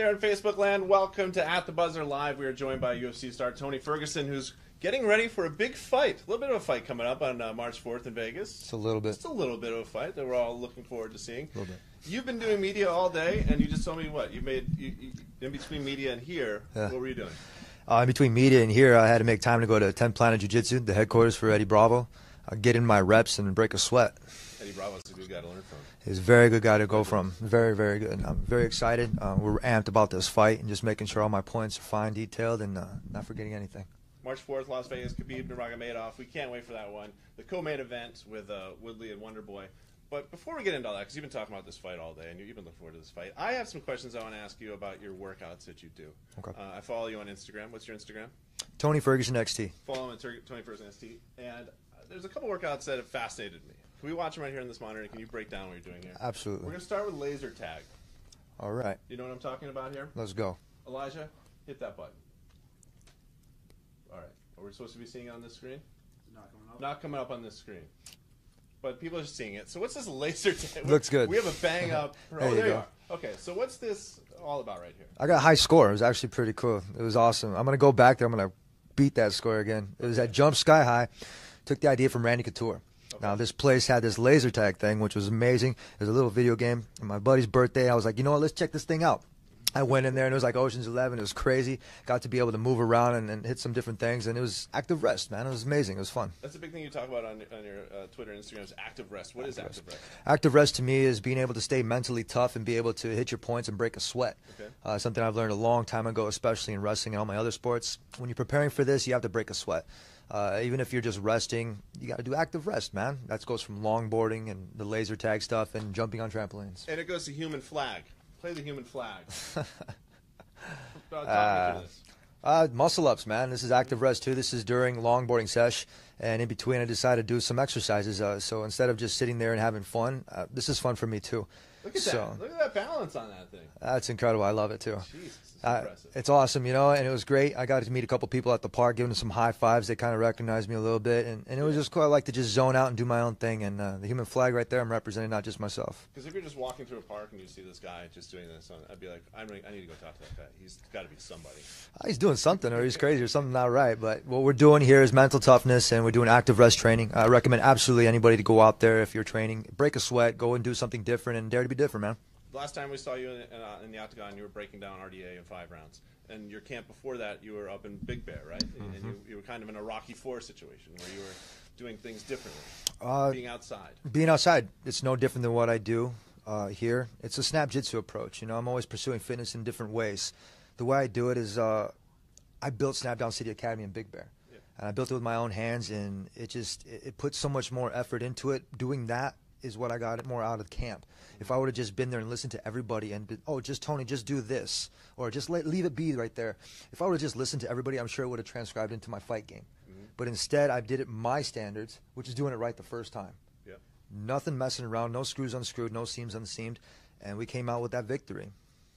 there in Facebook land, welcome to At the Buzzer Live. We are joined by UFC star Tony Ferguson, who's getting ready for a big fight. A little bit of a fight coming up on March 4th in Vegas. Just a little bit. Just a little bit of a fight that we're all looking forward to seeing. A little bit. You've been doing media all day, and you just told me what? You in between media and here, What were you doing? In between media and here, I had to make time to go to 10 Planet Jiu-Jitsu, the headquarters for Eddie Bravo, get in my reps and break a sweat. Eddie Bravo's a good guy to learn from. He's a very good guy to go from. Very, very good. I'm very excited. We're amped about this fight and just making sure all my points are fine, detailed, and not forgetting anything. March 4th, Las Vegas, Khabib, Nurmagomedov. We can't wait for that one. The co-main event with Woodley and Wonderboy. But before we get into all that, because you've been talking about this fight all day, and you've been looking forward to this fight, I have some questions I want to ask you about your workouts that you do. Okay. I follow you on Instagram. What's your Instagram? Tony Ferguson XT. Follow him at Tony Ferguson XT. And there's a couple workouts that have fascinated me. Can we watch them right here on this monitor? Can you break down what you're doing here? Absolutely. We're going to start with laser tag. All right. You know what I'm talking about here? Let's go. Elijah, hit that button. All right. Are we supposed to be seeing it on this screen? Not coming up. Not coming up on this screen. But people are seeing it. So what's this laser tag? Looks good. We have a bang up. There you go. Okay, so what's this all about right here? I got a high score. It was actually pretty cool. It was awesome. I'm going to go back there. I'm going to beat that score again. It was at Jump Sky High. Took the idea from Randy Couture. Okay. Now, this place had this laser tag thing, which was amazing. It was a little video game. On my buddy's birthday, I was like, you know what, let's check this thing out. I went in there, and it was like Ocean's 11. It was crazy. Got to be able to move around and hit some different things, and it was active rest, man. It was amazing. It was fun. That's a big thing you talk about on your Twitter and Instagram is active rest. What is active rest? Active rest to me is being able to stay mentally tough and be able to hit your points and break a sweat. Okay. Something I've learned a long time ago, especially in wrestling and all my other sports. When you're preparing for this, you have to break a sweat. Even if you're just resting, you got to do active rest, man. That goes from longboarding and the laser tag stuff and jumping on trampolines. And it goes to human flag. Play the human flag. Talk me through this. Muscle ups, man. This is active rest too. This is during longboarding sesh, and in between I decided to do some exercises. So instead of just sitting there and having fun, this is fun for me too. Look at that. Look at that balance on that thing. That's incredible. I love it too. Jesus, it's impressive. It's awesome, you know, and it was great. I got to meet a couple people at the park, giving them some high fives. They kind of recognized me a little bit, and it was just cool. I like to just zone out and do my own thing, and the human flag right there, I'm representing not just myself. Because if you're just walking through a park and you see this guy just doing this, I'd be like, I need to go talk to that guy. He's got to be somebody. He's doing something, or he's crazy, or something not right. But what we're doing here is mental toughness, and we're doing active rest training. I recommend absolutely anybody to go out there if you're training, break a sweat, go and do something different, and dare to be different, man. The last time we saw you in the octagon, you were breaking down RDA in 5 rounds. And your camp before that, you were up in Big Bear, right? Mm-hmm. And you were kind of in a Rocky IV situation where you were doing things differently, being outside. Being outside, it's no different than what I do here. It's a snap jitsu approach. You know, I'm always pursuing fitness in different ways. The way I do it is I built Snapdown City Academy in Big Bear. Yeah. And I built it with my own hands, and it puts so much more effort into it. Doing that is what I got more out of camp. If I would have just been there and listened to everybody and just Tony, just do this, or just leave it be right there. If I would have just listened to everybody, I'm sure it would have transcribed into my fight game. Mm-hmm. But instead, I did it my standards, which is doing it right the first time. Yeah. Nothing messing around, no screws unscrewed, no seams unseamed, and we came out with that victory.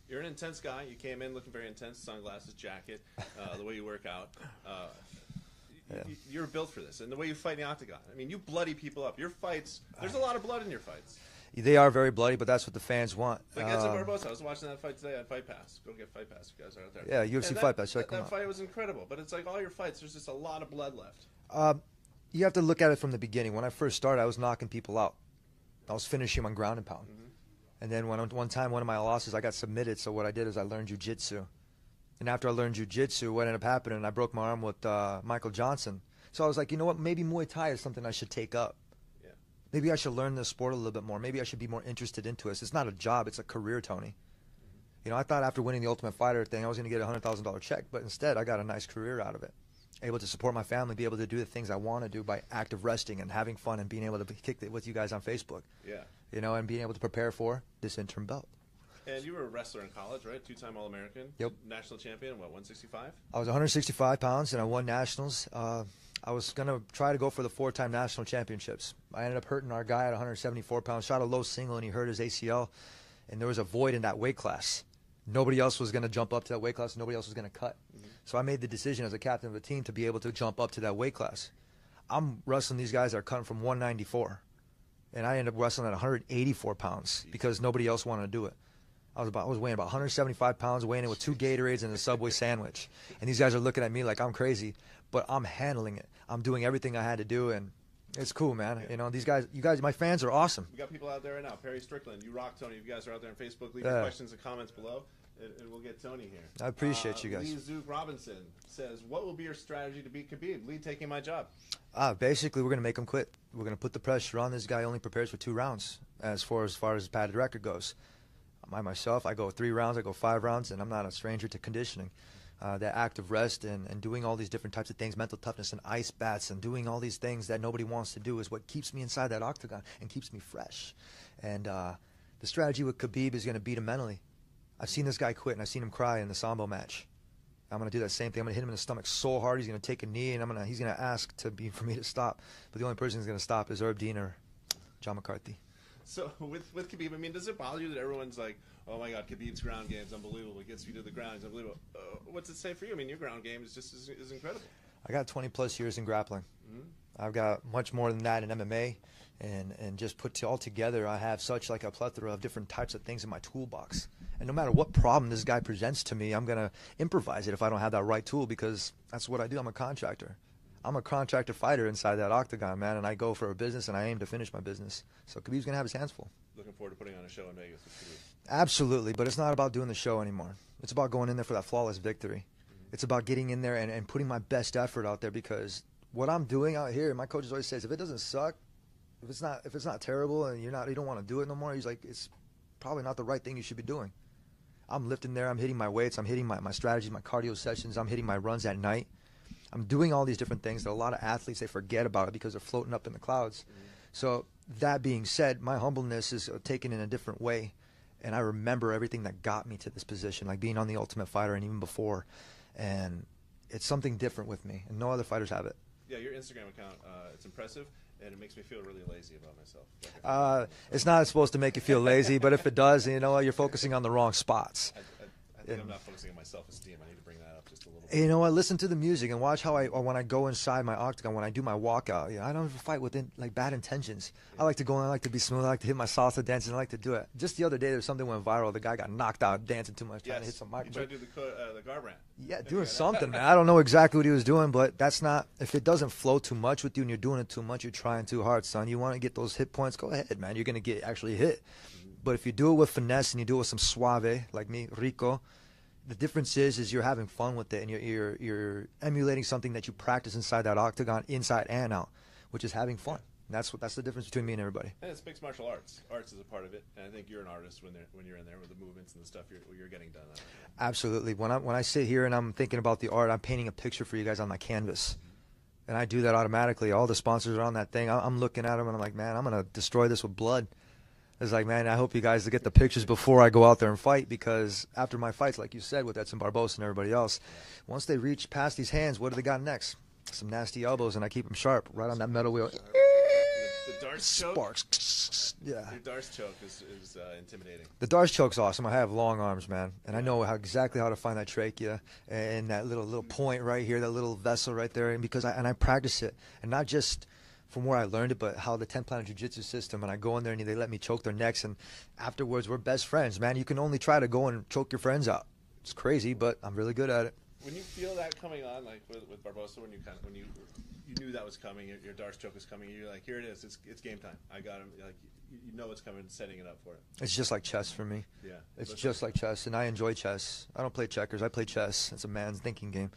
You're an intense guy. You came in looking very intense, sunglasses, jacket, the way you work out. You're built for this, and the way you fight in the octagon. I mean, you bloody people up. Your fights, there's a lot of blood in your fights. They are very bloody, but that's what the fans want. Like Edson Barbosa, I was watching that fight today on Fight Pass. Go get Fight Pass if you guys are out there. Yeah, UFC Fight Pass. That fight was incredible, but it's like all your fights, there's just a lot of blood left. You have to look at it from the beginning. When I first started, I was knocking people out. I was finishing on ground and pound. Mm-hmm. And then one time, one of my losses, I got submitted, so what I did is I learned jiu-jitsu. And after I learned jiu-jitsu, what ended up happening, I broke my arm with Michael Johnson. So I was like, you know what, maybe Muay Thai is something I should take up. Yeah. Maybe I should learn this sport a little bit more. Maybe I should be more interested into it. It's not a job, it's a career, Tony. Mm-hmm. You know, I thought after winning the Ultimate Fighter thing, I was going to get a $100,000 check, but instead I got a nice career out of it. Able to support my family, be able to do the things I want to do by active resting and having fun and being able to kick it with you guys on Facebook. Yeah. You know, and being able to prepare for this interim belt. And you were a wrestler in college, right? 2-time All-American. Yep. National champion, what, 165? I was 165 pounds, and I won nationals. I was going to try to go for the 4-time national championships. I ended up hurting our guy at 174 pounds, shot a low single, and he hurt his ACL. And there was a void in that weight class. Nobody else was going to jump up to that weight class. Nobody else was going to cut. Mm-hmm. So I made the decision as a captain of the team to be able to jump up to that weight class. I'm wrestling these guys that are cutting from 194. And I ended up wrestling at 184 pounds because nobody else wanted to do it. I was weighing about 175 pounds, weighing in with 2 Gatorades and a Subway sandwich. And these guys are looking at me like I'm crazy, but I'm handling it. I'm doing everything I had to do, and it's cool, man. Yeah. You know, you guys, my fans are awesome. We got people out there right now. Perry Strickland, you rock, Tony. If you guys are out there on Facebook, leave your questions and comments below, and we'll get Tony here. I appreciate you guys. Lee Zook Robinson says, what will be your strategy to beat Khabib? Lee taking my job. Basically, we're going to make him quit. We're going to put the pressure on. This guy only prepares for 2 rounds as far as his padded record goes. Myself, I go 3 rounds, I go 5 rounds, and I'm not a stranger to conditioning. That active rest and doing all these different types of things, mental toughness and ice baths and doing all these things that nobody wants to do is what keeps me inside that octagon and keeps me fresh. And the strategy with Khabib is going to beat him mentally. I've seen this guy quit, and I've seen him cry in the Sambo match. I'm going to do that same thing. I'm going to hit him in the stomach so hard he's going to take a knee, and he's going to ask for me to stop. But the only person who's going to stop is Herb Dean or John McCarthy. So with Khabib, I mean, does it bother you that everyone's like, oh my God, Khabib's ground game is unbelievable. He gets you to the ground, he's unbelievable. What's it say for you? I mean, your ground game is just is incredible. I got 20+ years in grappling. I've got much more than that in MMA, and just put all together, I have such like a plethora of different types of things in my toolbox. And no matter what problem this guy presents to me, I'm gonna improvise it if I don't have that right tool, because that's what I do. I'm a contractor. I'm a contractor fighter inside that octagon, man, and I go for a business, and I aim to finish my business. So Khabib's going to have his hands full. Looking forward to putting on a show in Vegas with Khabib. Absolutely, but it's not about doing the show anymore. It's about going in there for that flawless victory. It's about getting in there and putting my best effort out there, because what I'm doing out here, my coaches always says, if it doesn't suck, if it's not terrible and you don't want to do it no more, he's like, it's probably not the right thing you should be doing. I'm lifting there, I'm hitting my weights, I'm hitting my strategies, my cardio sessions, I'm hitting my runs at night. I'm doing all these different things that a lot of athletes, they forget about it because they're floating up in the clouds. So that being said, my humbleness is taken in a different way, and I remember everything that got me to this position, like being on The Ultimate Fighter and even before, and it's something different with me, and no other fighters have it. Yeah, your Instagram account, it's impressive, and it makes me feel really lazy about myself. It's not supposed to make you feel lazy, but if it does, you know, you're focusing on the wrong spots. I think I'm not focusing on my self-esteem. I need to bring that up just a little bit. You know, I listen to the music and watch how when I go inside my octagon, when I do my walkout, you know, I don't ever fight with like bad intentions. I like to go in, I like to be smooth, I like to hit my salsa dances, I like to do it. Just the other day, there's something went viral. The guy got knocked out dancing too much, trying to hit some mic. You tried to do the Garbrandt. Yeah, doing something, man. I don't know exactly what he was doing, but that's not, if it doesn't flow too much with you and you're doing it too much, you're trying too hard, son. You want to get those hit points, go ahead, man. You're going to get actually hit. But if you do it with finesse and you do it with some suave, like me, rico, the difference is you're having fun with it, and you're emulating something that you practice inside that octagon, inside and out, which is having fun. And that's the difference between me and everybody. And it's mixed martial arts. Arts is a part of it, and I think you're an artist when you're in there with the movements and the stuff you're getting done. Absolutely. When I sit here and I'm thinking about the art, I'm painting a picture for you guys on my canvas, and I do that automatically. All the sponsors are on that thing. I'm looking at them and I'm like, man, I'm gonna destroy this with blood. It's like, man, I hope you guys get the pictures before I go out there and fight, because after my fights, like you said, with Edson Barbosa and everybody else, once they reach past these hands, what do they got next? Some nasty elbows, and I keep them sharp right on that metal wheel. The Darce choke? Sparks. Yeah. Your Darce choke is intimidating. The Darce choke's awesome. I have long arms, man, and I know exactly how to find that trachea and that little point right here, that little vessel right there, and because I practice it, and not just from where I learned it, but how the 10-planet jiu-jitsu system, and I go in there and they let me choke their necks, and afterwards we're best friends, man. You can only try to go and choke your friends out. It's crazy, but I'm really good at it. When you feel that coming on, like with Barbosa, when you knew that was coming, your Darce choke was coming, you're like, here it is, it's game time. I got him. Like, you know it's coming, setting it up for it. It's just like chess for me. Yeah. It's just like chess, and I enjoy chess. I don't play checkers. I play chess. It's a man's thinking game.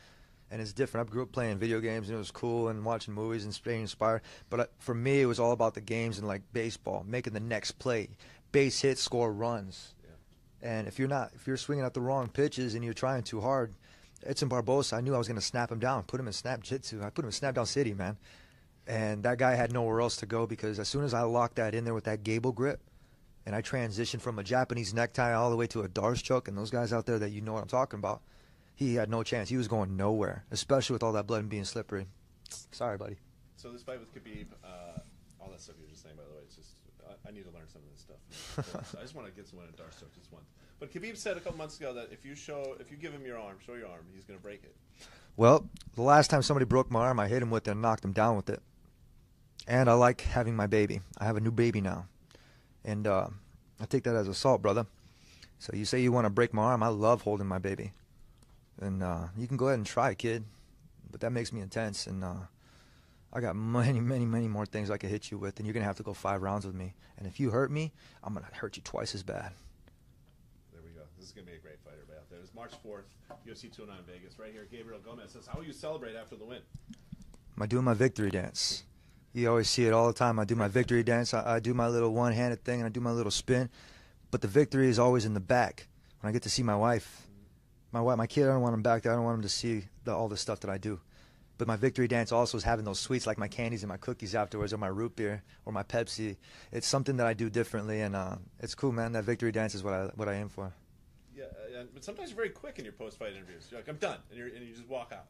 And it's different. I grew up playing video games, and it was cool, and watching movies and staying inspired. But for me, it was all about the games and like baseball, making the next play, base hits, score runs. Yeah. And if you're swinging at the wrong pitches and you're trying too hard, Edson Barbosa, I knew I was going to snap him down, put him in snap jitsu. I put him in snap down city, man. And that guy had nowhere else to go, because as soon as I locked that in there with that gable grip, and I transitioned from a Japanese necktie all the way to a Darce choke, and those guys out there that you know what I'm talking about, he had no chance. He was going nowhere, especially with all that blood and being slippery. Sorry, buddy. So this fight with Khabib, all that stuff you were just saying, by the way, it's just I need to learn some of this stuff. So I just want to get someone at Darce choke just once. But Khabib said a couple months ago that if you give him your arm, show your arm, he's going to break it. Well, the last time somebody broke my arm, I hit him with it and knocked him down with it. And I like having my baby. I have a new baby now, and I take that as assault, brother. So you say you want to break my arm. I love holding my baby. And you can go ahead and try, kid. But that makes me intense. And I got many, many, many more things I could hit you with. And you're going to have to go 5 rounds with me. And if you hurt me, I'm going to hurt you twice as bad. There we go. This is going to be a great fight, everybody out there. It's March 4th, UFC 209 Vegas. Right here, Gabriel Gomez says, how will you celebrate after the win? I'm doing my victory dance. You always see it all the time. I do my victory dance. I do my little one-handed thing, and I do my little spin. But the victory is always in the back when I get to see my wife. My kid, I don't want him back there. I don't want him to see all the stuff that I do. But my victory dance also is having those sweets like my candies and my cookies afterwards, or my root beer or my Pepsi. It's something that I do differently, and it's cool, man. That victory dance is what I aim for. Yeah, but sometimes you're very quick in your post-fight interviews. You're like, I'm done, and you just walk out.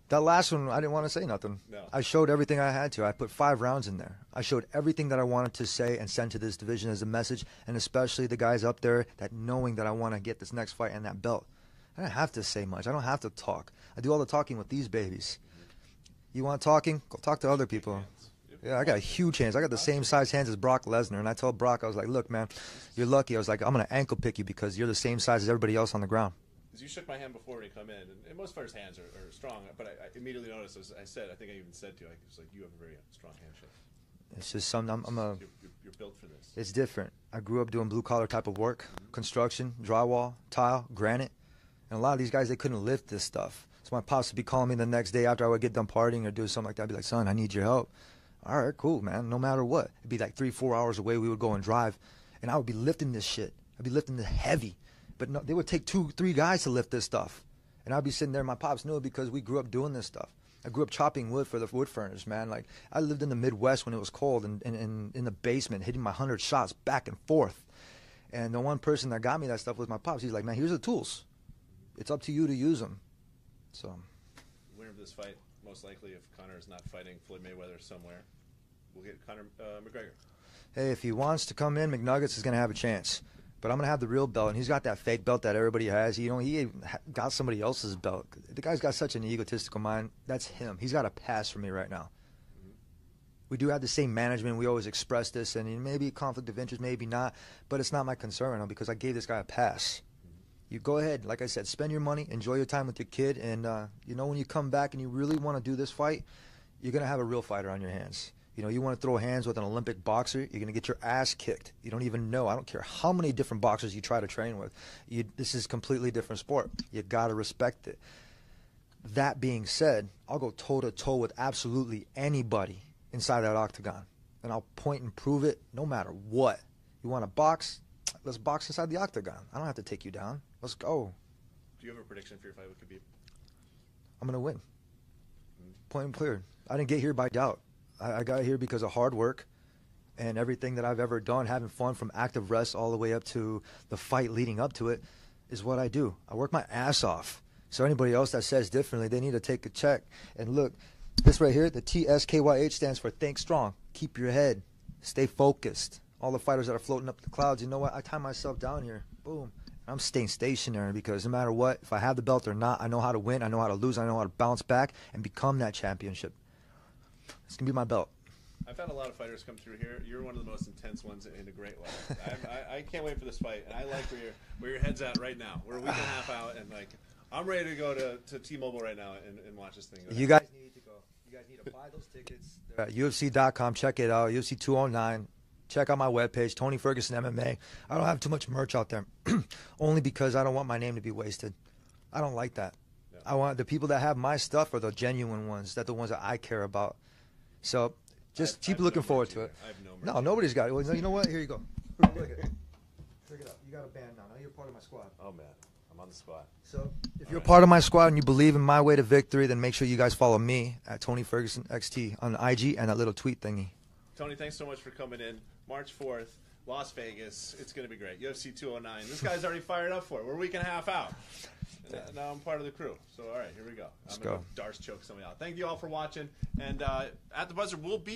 That last one, I didn't want to say nothing. No. I showed everything I had to. I put 5 rounds in there. I showed everything that I wanted to say and send to this division as a message, and especially the guys up there that knowing that I want to get this next fight and that belt. I don't have to say much. I don't have to talk. I do all the talking with these babies. You want talking? Go talk to other people. Yeah, I got huge hands. I got the same size hands as Brock Lesnar, and I told Brock, I was like, look, man, you're lucky. I was like, I'm going to ankle pick you because you're the same size as everybody else on the ground. Because you shook my hand before when you come in, and most fighters' hands are strong, but I immediately noticed, as I said, I think I even said to you, it's like, you have a very strong handshake. It's just something, you're built for this. It's different. I grew up doing blue-collar type of work, construction, drywall, tile, granite, and a lot of these guys, they couldn't lift this stuff. So my pops would be calling me the next day after I would get done partying or do something like that. I'd be like, son, I need your help. All right, cool, man, no matter what. It'd be like 3-4 hours away. We would go and drive, and I would be lifting this shit. I'd be lifting the heavy. But no, they would take 2-3 guys to lift this stuff. And I'd be sitting there, my pops knew it because we grew up doing this stuff. I grew up chopping wood for the wood furnace, man. Like, I lived in the Midwest when it was cold and in the basement, hitting my 100 shots back and forth. And the one person that got me that stuff was my pops. He's like, man, here's the tools. It's up to you to use them. So, the winner of this fight, most likely, if Conor is not fighting Floyd Mayweather somewhere, we'll get Conor McGregor. Hey, if he wants to come in, McNuggets is going to have a chance. But I'm going to have the real belt, and he's got that fake belt that everybody has. You know, he got somebody else's belt. The guy's got such an egotistical mind. That's him. He's got a pass for me right now. Mm-hmm. We do have the same management. We always express this, and maybe conflict of interest, maybe not. But it's not my concern because I gave this guy a pass. Mm-hmm. You go ahead, like I said, spend your money, enjoy your time with your kid, and you know when you come back and you really want to do this fight, you're going to have a real fighter on your hands. You know, you want to throw hands with an Olympic boxer, you're going to get your ass kicked. You don't even know. I don't care how many different boxers you try to train with. This is a completely different sport. You got to respect it. That being said, I'll go toe-to-toe with absolutely anybody inside that octagon. And I'll point and prove it no matter what. You want to box? Let's box inside the octagon. I don't have to take you down. Let's go. Do you have a prediction for your fight with Khabib? I'm going to win. Point and clear. I didn't get here by doubt. I got here because of hard work and everything that I've ever done, having fun from active rest all the way up to the fight leading up to it is what I do. I work my ass off. So anybody else that says differently, they need to take a check. And look, this right here, the TSKYH stands for Think Strong. Keep your head. Stay focused. All the fighters that are floating up the clouds, you know what? I tie myself down here. Boom. I'm staying stationary because no matter what, if I have the belt or not, I know how to win, I know how to lose, I know how to bounce back and become that championship. It's going to be my belt. I've had a lot of fighters come through here. You're one of the most intense ones in a great way. I can't wait for this fight, and I like where your head's at right now. We're a week and a half out, and like I'm ready to go to T-Mobile right now and watch this thing. You guys need to go. You guys need to buy those tickets. UFC.com. Check it out. UFC 209. Check out my webpage, Tony Ferguson MMA. I don't have too much merch out there, only because I don't want my name to be wasted. I don't like that. Yeah. I want the people that have my stuff are the genuine ones. That's the ones that I care about. So just keep looking forward to it. I have no merch. No, nobody's got it. Well, you know what? Here you go. Look at it. Check it out. You got a band now. Now you're part of my squad. Oh, man. I'm on the squad. So if you're part of my squad and you believe in my way to victory, then make sure you guys follow me at Tony Ferguson XT on IG and that little tweet thingy. Tony, thanks so much for coming in. March 4th, Las Vegas. It's going to be great. UFC 209. This guy's already fired up for it. We're a week and a half out. Now I'm part of the crew. So, all right, here we go. Let's I'm going go. to Darce choke somebody out. Thank you all for watching. And at the buzzer, we'll be